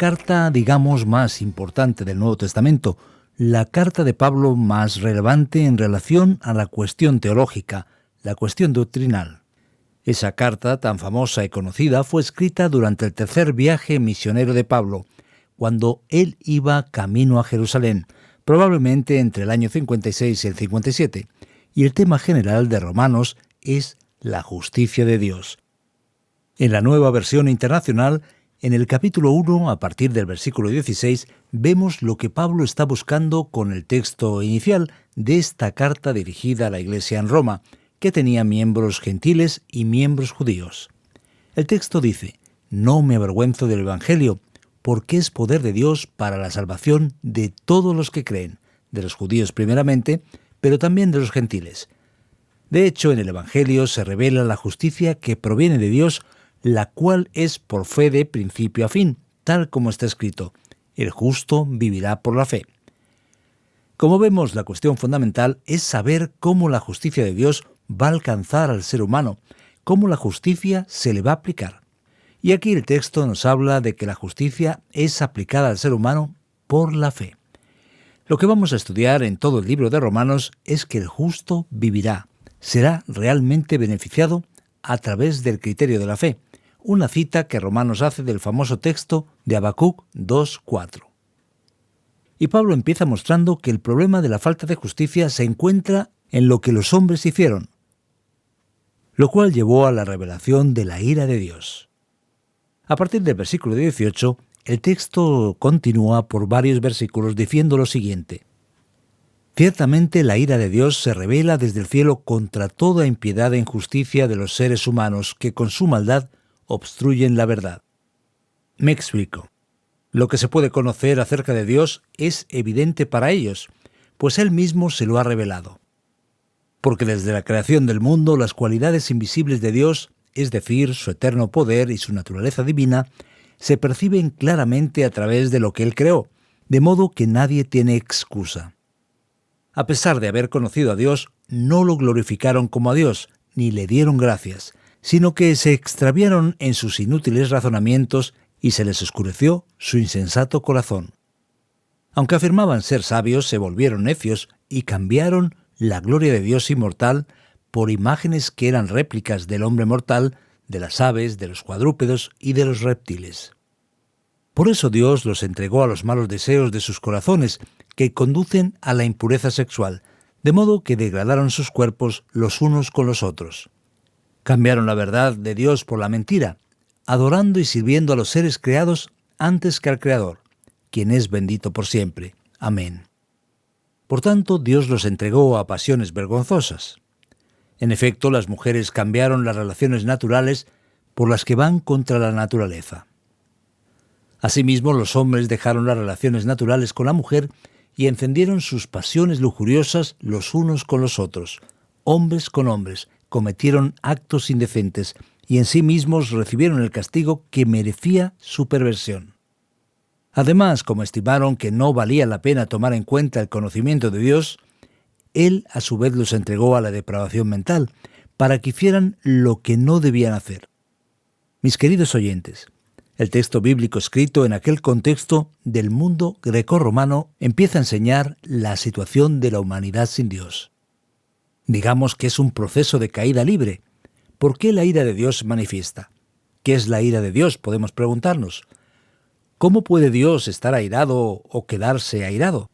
carta, digamos, más importante del Nuevo Testamento, la carta de Pablo más relevante en relación a la cuestión teológica, la cuestión doctrinal. Esa carta, tan famosa y conocida, fue escrita durante el tercer viaje misionero de Pablo, cuando él iba camino a Jerusalén, probablemente entre el año 56 y el 57, y el tema general de Romanos es la justicia de Dios. En la Nueva Versión Internacional, en el capítulo 1, a partir del versículo 16, vemos lo que Pablo está buscando con el texto inicial de esta carta dirigida a la iglesia en Roma, que tenía miembros gentiles y miembros judíos. El texto dice: «No me avergüenzo del Evangelio, porque es poder de Dios para la salvación de todos los que creen, de los judíos primeramente, pero también de los gentiles». De hecho, en el Evangelio se revela la justicia que proviene de Dios, la cual es por fe de principio a fin, tal como está escrito: «El justo vivirá por la fe». Como vemos, la cuestión fundamental es saber cómo la justicia de Dios va a alcanzar al ser humano, cómo la justicia se le va a aplicar. Y aquí el texto nos habla de que la justicia es aplicada al ser humano por la fe. Lo que vamos a estudiar en todo el libro de Romanos es que el justo vivirá, será realmente beneficiado a través del criterio de la fe, una cita que Romanos hace del famoso texto de Habacuc 2:4. Y Pablo empieza mostrando que el problema de la falta de justicia se encuentra en lo que los hombres hicieron, lo cual llevó a la revelación de la ira de Dios. A partir del versículo 18, el texto continúa por varios versículos diciendo lo siguiente: «Ciertamente la ira de Dios se revela desde el cielo contra toda impiedad e injusticia de los seres humanos que con su maldad obstruyen la verdad». Me explico. Lo que se puede conocer acerca de Dios es evidente para ellos, pues Él mismo se lo ha revelado. Porque desde la creación del mundo las cualidades invisibles de Dios, es decir, su eterno poder y su naturaleza divina, se perciben claramente a través de lo que Él creó, de modo que nadie tiene excusa. A pesar de haber conocido a Dios, no lo glorificaron como a Dios, ni le dieron gracias, sino que se extraviaron en sus inútiles razonamientos y se les oscureció su insensato corazón. Aunque afirmaban ser sabios, se volvieron necios y cambiaron la gloria de Dios inmortal por imágenes que eran réplicas del hombre mortal, de las aves, de los cuadrúpedos y de los reptiles. Por eso Dios los entregó a los malos deseos de sus corazones, que conducen a la impureza sexual, de modo que degradaron sus cuerpos los unos con los otros. Cambiaron la verdad de Dios por la mentira, adorando y sirviendo a los seres creados antes que al Creador, quien es bendito por siempre. Amén. Por tanto, Dios los entregó a pasiones vergonzosas. En efecto, las mujeres cambiaron las relaciones naturales por las que van contra la naturaleza. Asimismo, los hombres dejaron las relaciones naturales con la mujer y encendieron sus pasiones lujuriosas los unos con los otros. Hombres con hombres cometieron actos indecentes y en sí mismos recibieron el castigo que merecía su perversión. Además, como estimaron que no valía la pena tomar en cuenta el conocimiento de Dios, Él a su vez los entregó a la depravación mental, para que hicieran lo que no debían hacer. Mis queridos oyentes, el texto bíblico escrito en aquel contexto del mundo grecorromano empieza a enseñar la situación de la humanidad sin Dios. Digamos que es un proceso de caída libre. ¿Por qué la ira de Dios se manifiesta? ¿Qué es la ira de Dios?, podemos preguntarnos. ¿Cómo puede Dios estar airado o quedarse airado?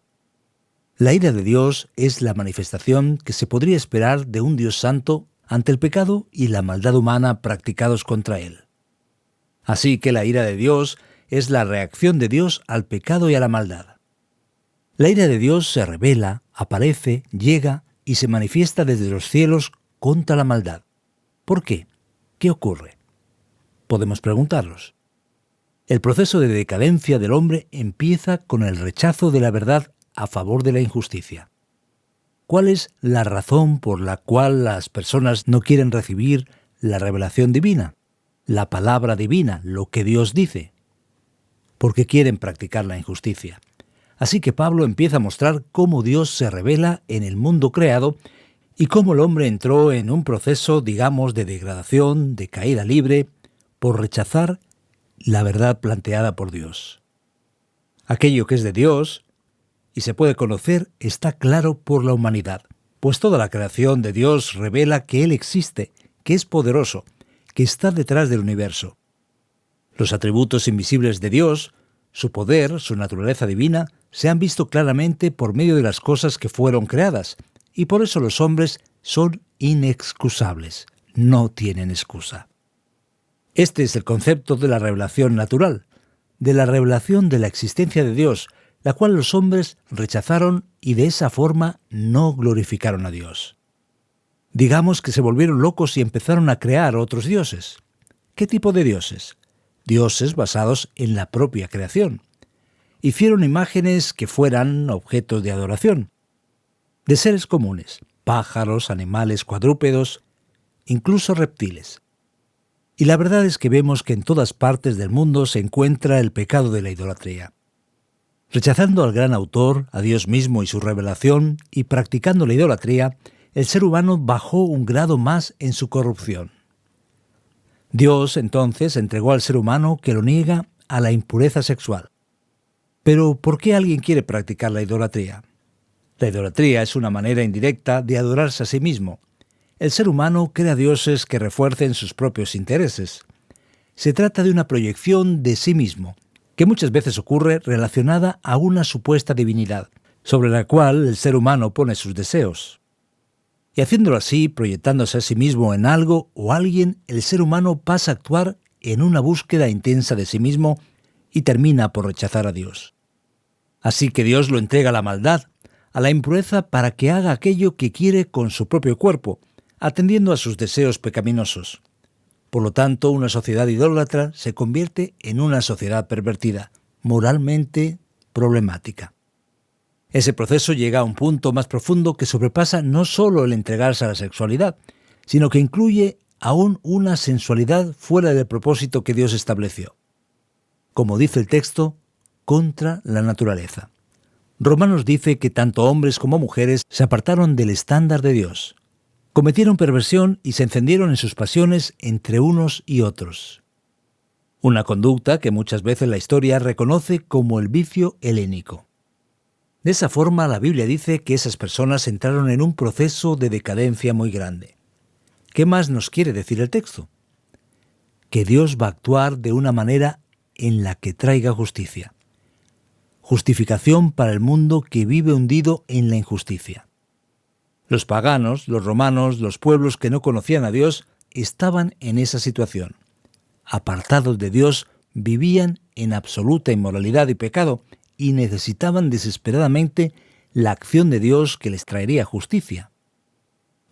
La ira de Dios es la manifestación que se podría esperar de un Dios santo ante el pecado y la maldad humana practicados contra Él. Así que la ira de Dios es la reacción de Dios al pecado y a la maldad. La ira de Dios se revela, aparece, llega y se manifiesta desde los cielos contra la maldad. ¿Por qué? ¿Qué ocurre? Podemos preguntarnos. El proceso de decadencia del hombre empieza con el rechazo de la verdad a favor de la injusticia. ¿Cuál es la razón por la cual las personas no quieren recibir la revelación divina, la palabra divina, lo que Dios dice? Porque quieren practicar la injusticia. Así que Pablo empieza a mostrar cómo Dios se revela en el mundo creado y cómo el hombre entró en un proceso, digamos, de degradación, de caída libre, por rechazar la verdad planteada por Dios. Aquello que es de Dios y se puede conocer está claro por la humanidad, pues toda la creación de Dios revela que Él existe, que es poderoso, que está detrás del universo. Los atributos invisibles de Dios, su poder, su naturaleza divina, se han visto claramente por medio de las cosas que fueron creadas, y por eso los hombres son inexcusables, no tienen excusa. Este es el concepto de la revelación natural, de la revelación de la existencia de Dios, la cual los hombres rechazaron y de esa forma no glorificaron a Dios. Digamos que se volvieron locos y empezaron a crear otros dioses. ¿Qué tipo de dioses? Dioses basados en la propia creación. Hicieron imágenes que fueran objetos de adoración, de seres comunes, pájaros, animales cuadrúpedos, incluso reptiles. Y la verdad es que vemos que en todas partes del mundo se encuentra el pecado de la idolatría. Rechazando al gran autor, a Dios mismo y su revelación, y practicando la idolatría, el ser humano bajó un grado más en su corrupción. Dios entonces entregó al ser humano que lo niega a la impureza sexual. Pero ¿por qué alguien quiere practicar la idolatría? La idolatría es una manera indirecta de adorarse a sí mismo. El ser humano crea dioses que refuercen sus propios intereses. Se trata de una proyección de sí mismo, que muchas veces ocurre relacionada a una supuesta divinidad, sobre la cual el ser humano pone sus deseos. Y haciéndolo así, proyectándose a sí mismo en algo o alguien, el ser humano pasa a actuar en una búsqueda intensa de sí mismo y termina por rechazar a Dios. Así que Dios lo entrega a la maldad, a la impureza, para que haga aquello que quiere con su propio cuerpo, atendiendo a sus deseos pecaminosos. Por lo tanto, una sociedad idólatra se convierte en una sociedad pervertida, moralmente problemática. Ese proceso llega a un punto más profundo que sobrepasa no solo el entregarse a la sexualidad, sino que incluye aún una sensualidad fuera del propósito que Dios estableció. Como dice el texto, contra la naturaleza. Romanos dice que tanto hombres como mujeres se apartaron del estándar de Dios. Cometieron perversión y se encendieron en sus pasiones entre unos y otros. Una conducta que muchas veces la historia reconoce como el vicio helénico. De esa forma, la Biblia dice que esas personas entraron en un proceso de decadencia muy grande. ¿Qué más nos quiere decir el texto? Que Dios va a actuar de una manera en la que traiga justicia. Justificación para el mundo que vive hundido en la injusticia. Los paganos, los romanos, los pueblos que no conocían a Dios estaban en esa situación. Apartados de Dios, vivían en absoluta inmoralidad y pecado y necesitaban desesperadamente la acción de Dios que les traería justicia.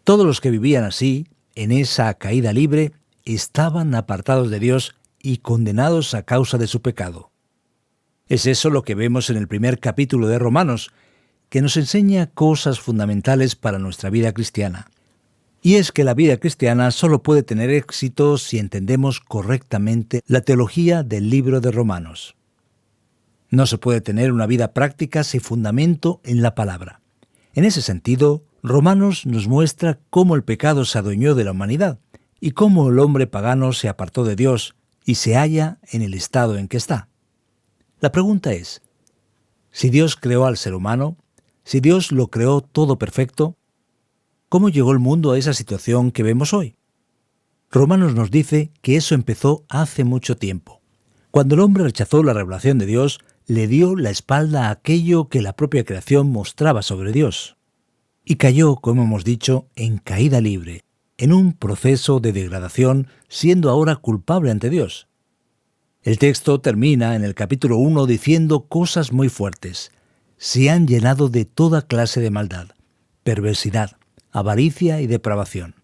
Todos los que vivían así, en esa caída libre, estaban apartados de Dios y condenados a causa de su pecado. Es eso lo que vemos en el primer capítulo de Romanos, que nos enseña cosas fundamentales para nuestra vida cristiana. Y es que la vida cristiana solo puede tener éxito si entendemos correctamente la teología del libro de Romanos. No se puede tener una vida práctica sin fundamento en la palabra. En ese sentido, Romanos nos muestra cómo el pecado se adueñó de la humanidad y cómo el hombre pagano se apartó de Dios y se halla en el estado en que está. La pregunta es, si Dios creó al ser humano, si Dios lo creó todo perfecto, ¿cómo llegó el mundo a esa situación que vemos hoy? Romanos nos dice que eso empezó hace mucho tiempo. Cuando el hombre rechazó la revelación de Dios, le dio la espalda a aquello que la propia creación mostraba sobre Dios. Y cayó, como hemos dicho, en caída libre, en un proceso de degradación, siendo ahora culpable ante Dios. El texto termina en el capítulo 1 diciendo cosas muy fuertes. Se han llenado de toda clase de maldad, perversidad, avaricia y depravación.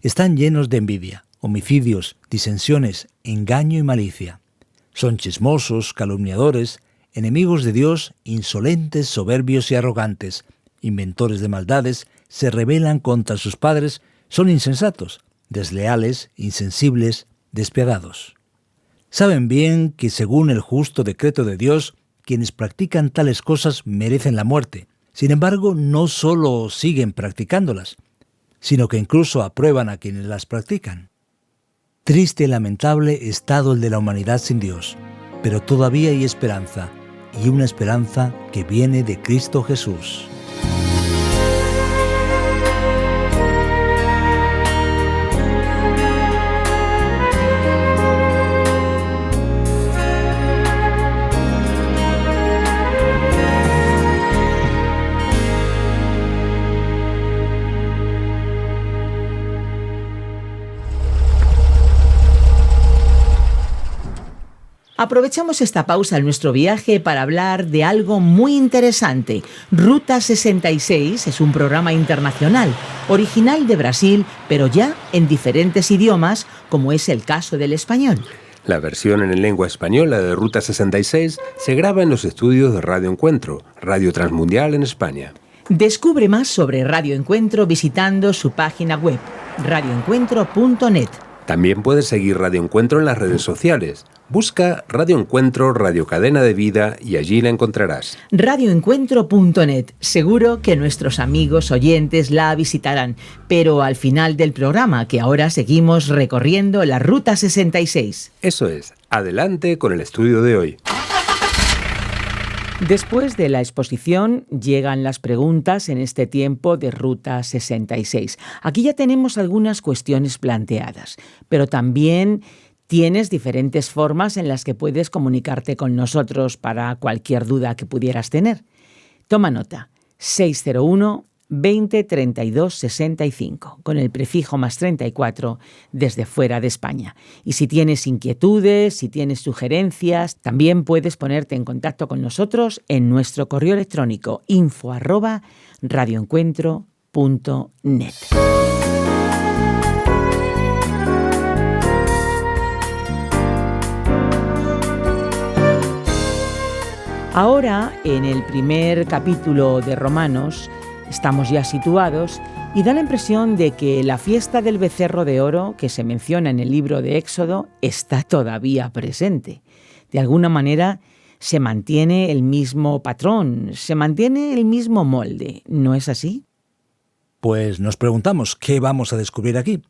Están llenos de envidia, homicidios, disensiones, engaño y malicia. Son chismosos, calumniadores, enemigos de Dios, insolentes, soberbios y arrogantes, inventores de maldades, se rebelan contra sus padres, son insensatos, desleales, insensibles, despiadados. Saben bien que según el justo decreto de Dios, quienes practican tales cosas merecen la muerte. Sin embargo, no solo siguen practicándolas, sino que incluso aprueban a quienes las practican. Triste y lamentable estado el de la humanidad sin Dios, pero todavía hay esperanza. y una esperanza que viene de Cristo Jesús. Aprovechamos esta pausa en nuestro viaje para hablar de algo muy interesante. Ruta 66 es un programa internacional, original de Brasil, pero ya en diferentes idiomas, como es el caso del español. La versión en lengua española de Ruta 66 se graba en los estudios de Radio Encuentro, Radio Transmundial en España. Descubre más sobre Radio Encuentro visitando su página web, radioencuentro.net. También puedes seguir Radio Encuentro en las redes sociales. Busca Radio Encuentro, Radio Cadena de Vida y allí la encontrarás. Radioencuentro.net. Seguro que nuestros amigos oyentes la visitarán, pero al final del programa, que ahora seguimos recorriendo la Ruta 66. Eso es. Adelante con el estudio de hoy. Después de la exposición llegan las preguntas en este tiempo de Ruta 66. Aquí ya tenemos algunas cuestiones planteadas, pero también tienes diferentes formas en las que puedes comunicarte con nosotros para cualquier duda que pudieras tener. Toma nota, 601 20 32 65, con el prefijo más 34 desde fuera de España. Y si tienes inquietudes, si tienes sugerencias, también puedes ponerte en contacto con nosotros en nuestro correo electrónico info@radioencuentro.net. Ahora, en el primer capítulo de Romanos, estamos ya situados y da la impresión de que la fiesta del becerro de oro, que se menciona en el libro de Éxodo, está todavía presente. De alguna manera se mantiene el mismo patrón, se mantiene el mismo molde, ¿no es así? Pues nos preguntamos, ¿qué vamos a descubrir aquí?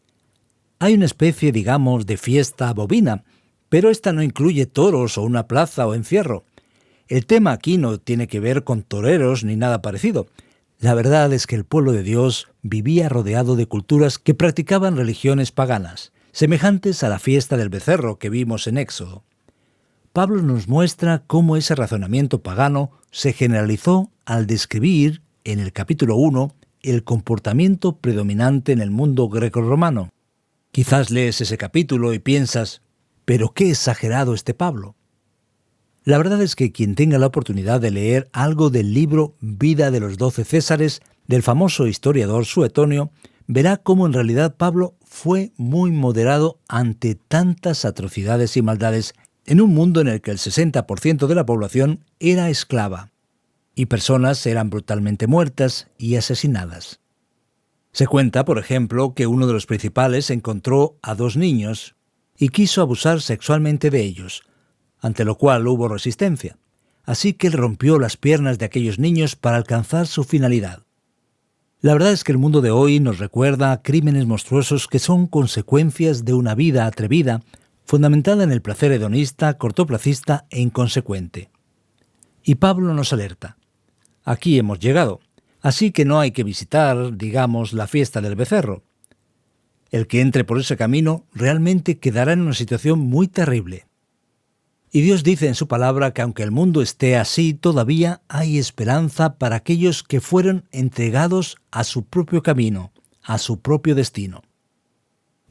Hay una especie, digamos, de fiesta bovina, pero esta no incluye toros o una plaza o encierro. El tema aquí no tiene que ver con toreros ni nada parecido. La verdad es que el pueblo de Dios vivía rodeado de culturas que practicaban religiones paganas, semejantes a la fiesta del becerro que vimos en Éxodo. Pablo nos muestra cómo ese razonamiento pagano se generalizó al describir, en el capítulo 1, el comportamiento predominante en el mundo grecorromano. Quizás lees ese capítulo y piensas, ¿pero qué exagerado este Pablo? La verdad es que quien tenga la oportunidad de leer algo del libro Vida de los 12 Césares, del famoso historiador Suetonio, verá cómo en realidad Pablo fue muy moderado ante tantas atrocidades y maldades en un mundo en el que el 60% de la población era esclava, y personas eran brutalmente muertas y asesinadas. Se cuenta, por ejemplo, que uno de los principales encontró a 2 niños y quiso abusar sexualmente de ellos, ante lo cual hubo resistencia, así que él rompió las piernas de aquellos niños para alcanzar su finalidad. La verdad es que el mundo de hoy nos recuerda crímenes monstruosos que son consecuencias de una vida atrevida, fundamentada en el placer hedonista, cortoplacista e inconsecuente. Y Pablo nos alerta. Aquí hemos llegado, así que no hay que visitar, digamos, la fiesta del becerro. El que entre por ese camino realmente quedará en una situación muy terrible. Y Dios dice en su palabra que aunque el mundo esté así, todavía hay esperanza para aquellos que fueron entregados a su propio camino, a su propio destino.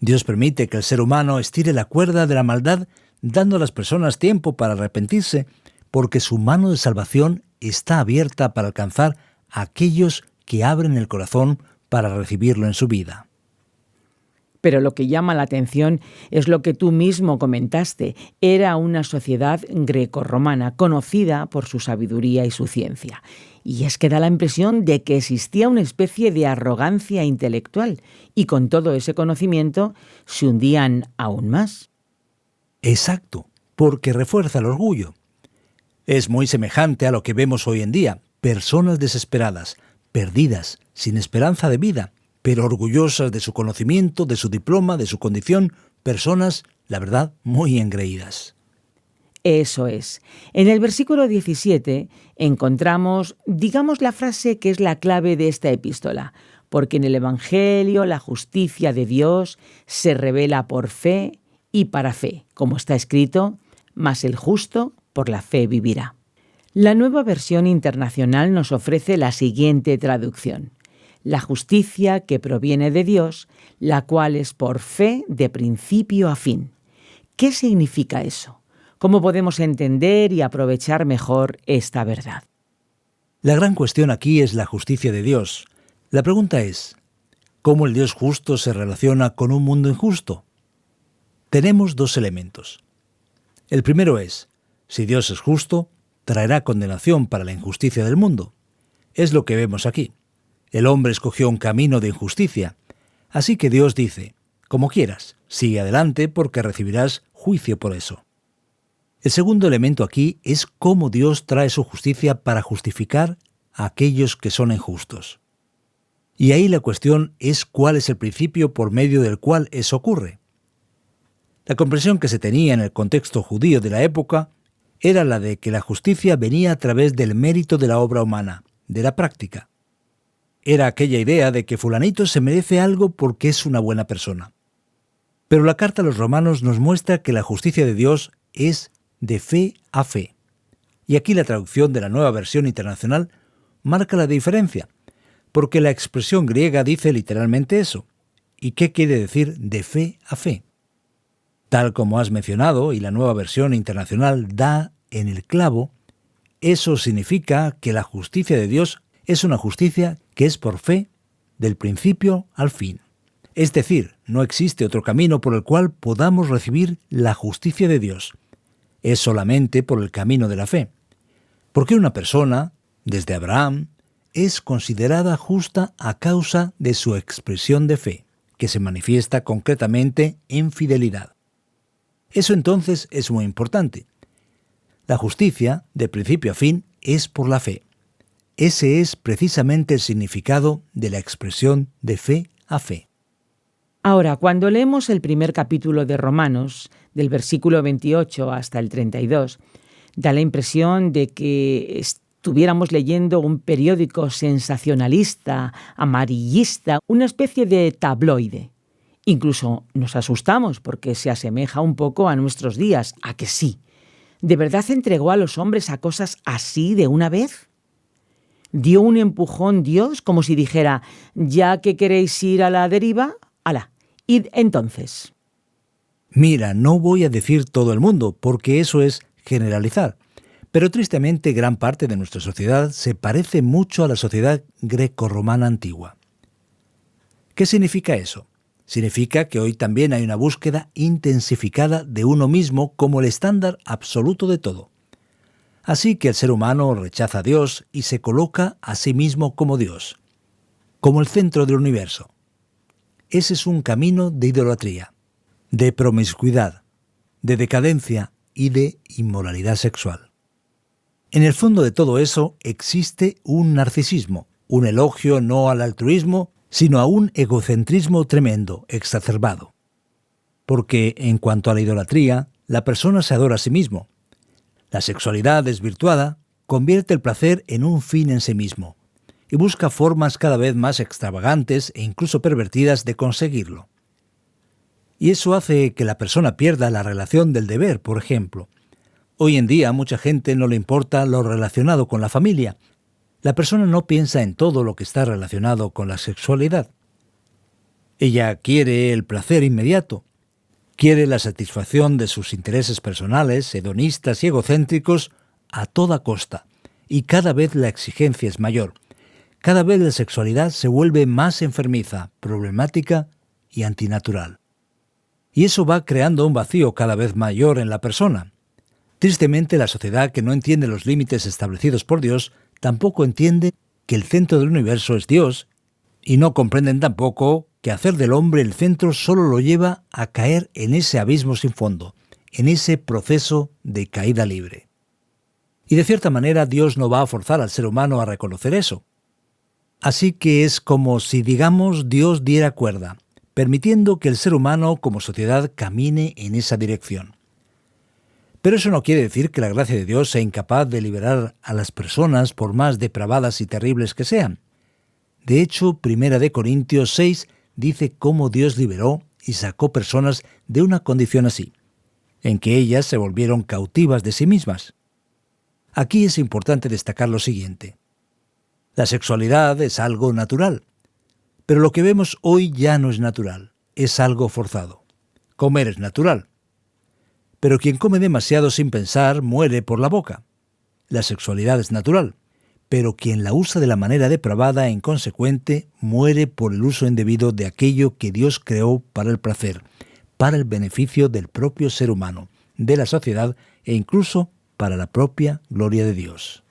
Dios permite que el ser humano estire la cuerda de la maldad, dando a las personas tiempo para arrepentirse, porque su mano de salvación está abierta para alcanzar a aquellos que abren el corazón para recibirlo en su vida. Pero lo que llama la atención es lo que tú mismo comentaste. Era una sociedad grecorromana conocida por su sabiduría y su ciencia. Y es que da la impresión de que existía una especie de arrogancia intelectual y con todo ese conocimiento se hundían aún más. Exacto, porque refuerza el orgullo. Es muy semejante a lo que vemos hoy en día, personas desesperadas, perdidas, sin esperanza de vida, pero orgullosas de su conocimiento, de su diploma, de su condición, personas, la verdad, muy engreídas. Eso es. En el versículo 17 encontramos, digamos, la frase que es la clave de esta epístola, porque en el Evangelio la justicia de Dios se revela por fe y para fe, como está escrito, mas el justo por la fe vivirá. La Nueva Versión Internacional nos ofrece la siguiente traducción: la justicia que proviene de Dios, la cual es por fe de principio a fin. ¿Qué significa eso? ¿Cómo podemos entender y aprovechar mejor esta verdad? La gran cuestión aquí es la justicia de Dios. La pregunta es, ¿cómo el Dios justo se relaciona con un mundo injusto? Tenemos dos elementos. El primero es, si Dios es justo, traerá condenación para la injusticia del mundo. Es lo que vemos aquí. El hombre escogió un camino de injusticia, así que Dios dice, como quieras, sigue adelante porque recibirás juicio por eso. El segundo elemento aquí es cómo Dios trae su justicia para justificar a aquellos que son injustos. Y ahí la cuestión es cuál es el principio por medio del cual eso ocurre. La comprensión que se tenía en el contexto judío de la época era la de que la justicia venía a través del mérito de la obra humana, de la práctica. Era aquella idea de que fulanito se merece algo porque es una buena persona. Pero la carta a los romanos nos muestra que la justicia de Dios es de fe a fe. Y aquí la traducción de la Nueva Versión Internacional marca la diferencia, porque la expresión griega dice literalmente eso. ¿Y qué quiere decir de fe a fe? Tal como has mencionado, y la Nueva Versión Internacional da en el clavo, eso significa que la justicia de Dios es una justicia que es por fe del principio al fin. Es decir, no existe otro camino por el cual podamos recibir la justicia de Dios. Es solamente por el camino de la fe. Porque una persona, desde Abraham, es considerada justa a causa de su expresión de fe, que se manifiesta concretamente en fidelidad. Eso entonces es muy importante. La justicia, de principio a fin, es por la fe. Ese es precisamente el significado de la expresión de fe a fe. Ahora, cuando leemos el primer capítulo de Romanos, del versículo 28 hasta el 32, da la impresión de que estuviéramos leyendo un periódico sensacionalista, amarillista, una especie de tabloide. Incluso nos asustamos porque se asemeja un poco a nuestros días, ¿a que sí? ¿De verdad entregó a los hombres a cosas así de una vez? ¿Dio un empujón Dios como si dijera, ya que queréis ir a la deriva, ¡hala! Id entonces. Mira, no voy a decir todo el mundo, porque eso es generalizar. Pero tristemente gran parte de nuestra sociedad se parece mucho a la sociedad grecorromana antigua. ¿Qué significa eso? Significa que hoy también hay una búsqueda intensificada de uno mismo como el estándar absoluto de todo. Así que el ser humano rechaza a Dios y se coloca a sí mismo como Dios, como el centro del universo. Ese es un camino de idolatría, de promiscuidad, de decadencia y de inmoralidad sexual. En el fondo de todo eso existe un narcisismo, un elogio no al altruismo, sino a un egocentrismo tremendo, exacerbado. Porque en cuanto a la idolatría, la persona se adora a sí mismo. La sexualidad desvirtuada convierte el placer en un fin en sí mismo y busca formas cada vez más extravagantes e incluso pervertidas de conseguirlo. Y eso hace que la persona pierda la relación del deber, por ejemplo. Hoy en día a mucha gente no le importa lo relacionado con la familia. La persona no piensa en todo lo que está relacionado con la sexualidad. Ella quiere el placer inmediato, quiere la satisfacción de sus intereses personales, hedonistas y egocéntricos a toda costa, y cada vez la exigencia es mayor. Cada vez la sexualidad se vuelve más enfermiza, problemática y antinatural. Y eso va creando un vacío cada vez mayor en la persona. Tristemente, la sociedad que no entiende los límites establecidos por Dios tampoco entiende que el centro del universo es Dios, y no comprenden tampoco que hacer del hombre el centro solo lo lleva a caer en ese abismo sin fondo, en ese proceso de caída libre. Y de cierta manera Dios no va a forzar al ser humano a reconocer eso. Así que es como si, digamos, Dios diera cuerda, permitiendo que el ser humano como sociedad camine en esa dirección. Pero eso no quiere decir que la gracia de Dios sea incapaz de liberar a las personas por más depravadas y terribles que sean. De hecho, 1 Corintios 6 dice cómo Dios liberó y sacó personas de una condición así, en que ellas se volvieron cautivas de sí mismas. Aquí es importante destacar lo siguiente. La sexualidad es algo natural, pero lo que vemos hoy ya no es natural, es algo forzado. Comer es natural, pero quien come demasiado sin pensar muere por la boca. La sexualidad es natural, pero quien la usa de la manera depravada e inconsecuente muere por el uso indebido de aquello que Dios creó para el placer, para el beneficio del propio ser humano, de la sociedad e incluso para la propia gloria de Dios.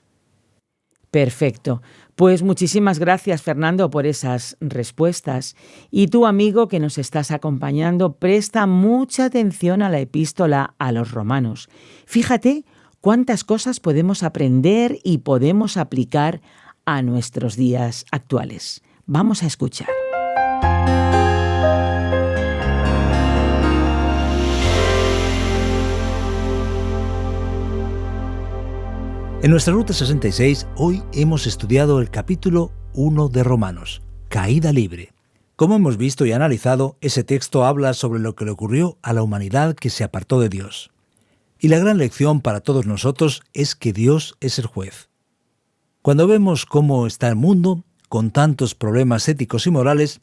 Perfecto. Pues muchísimas gracias, Fernando, por esas respuestas. Y tú, amigo, que nos estás acompañando, presta mucha atención a la epístola a los romanos. Fíjate cuántas cosas podemos aprender y podemos aplicar a nuestros días actuales. Vamos a escuchar. En nuestra Ruta 66, hoy hemos estudiado el capítulo 1 de Romanos, Caída Libre. Como hemos visto y analizado, ese texto habla sobre lo que le ocurrió a la humanidad que se apartó de Dios. Y la gran lección para todos nosotros es que Dios es el juez. Cuando vemos cómo está el mundo, con tantos problemas éticos y morales,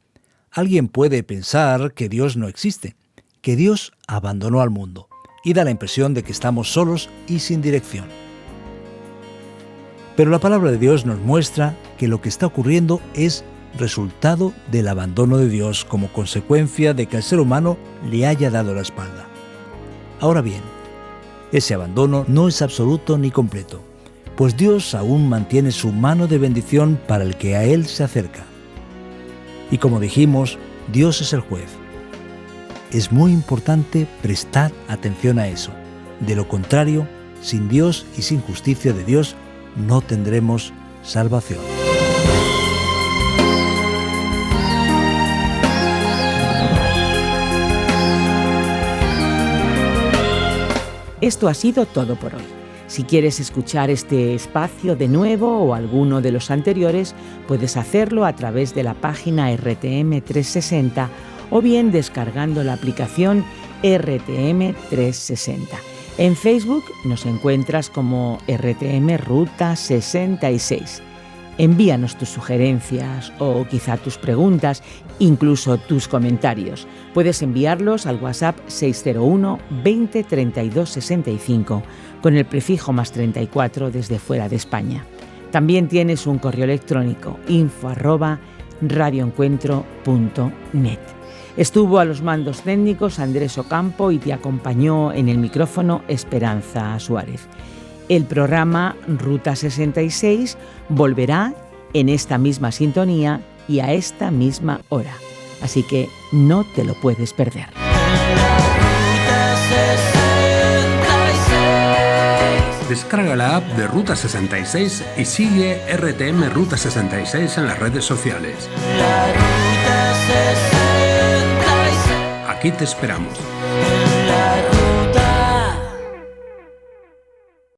alguien puede pensar que Dios no existe, que Dios abandonó al mundo, y da la impresión de que estamos solos y sin dirección. Pero la palabra de Dios nos muestra que lo que está ocurriendo es resultado del abandono de Dios como consecuencia de que el ser humano le haya dado la espalda. Ahora bien, ese abandono no es absoluto ni completo, pues Dios aún mantiene su mano de bendición para el que a Él se acerca. Y como dijimos, Dios es el juez. Es muy importante prestar atención a eso. De lo contrario, sin Dios y sin justicia de Dios, no tendremos salvación. Esto ha sido todo por hoy. Si quieres escuchar este espacio de nuevo o alguno de los anteriores, puedes hacerlo a través de la página RTM 360 o bien descargando la aplicación RTM 360. En Facebook nos encuentras como RTM Ruta 66. Envíanos tus sugerencias o quizá tus preguntas, incluso tus comentarios. Puedes enviarlos al WhatsApp 601 20 32 65 con el prefijo +34 desde fuera de España. También tienes un correo electrónico info@radioencuentro.net. Estuvo a los mandos técnicos Andrés Ocampo y te acompañó en el micrófono Esperanza Suárez. El programa Ruta 66 volverá en esta misma sintonía y a esta misma hora. Así que no te lo puedes perder. Descarga la app de Ruta 66 y sigue RTM Ruta 66 en las redes sociales. Aquí te esperamos.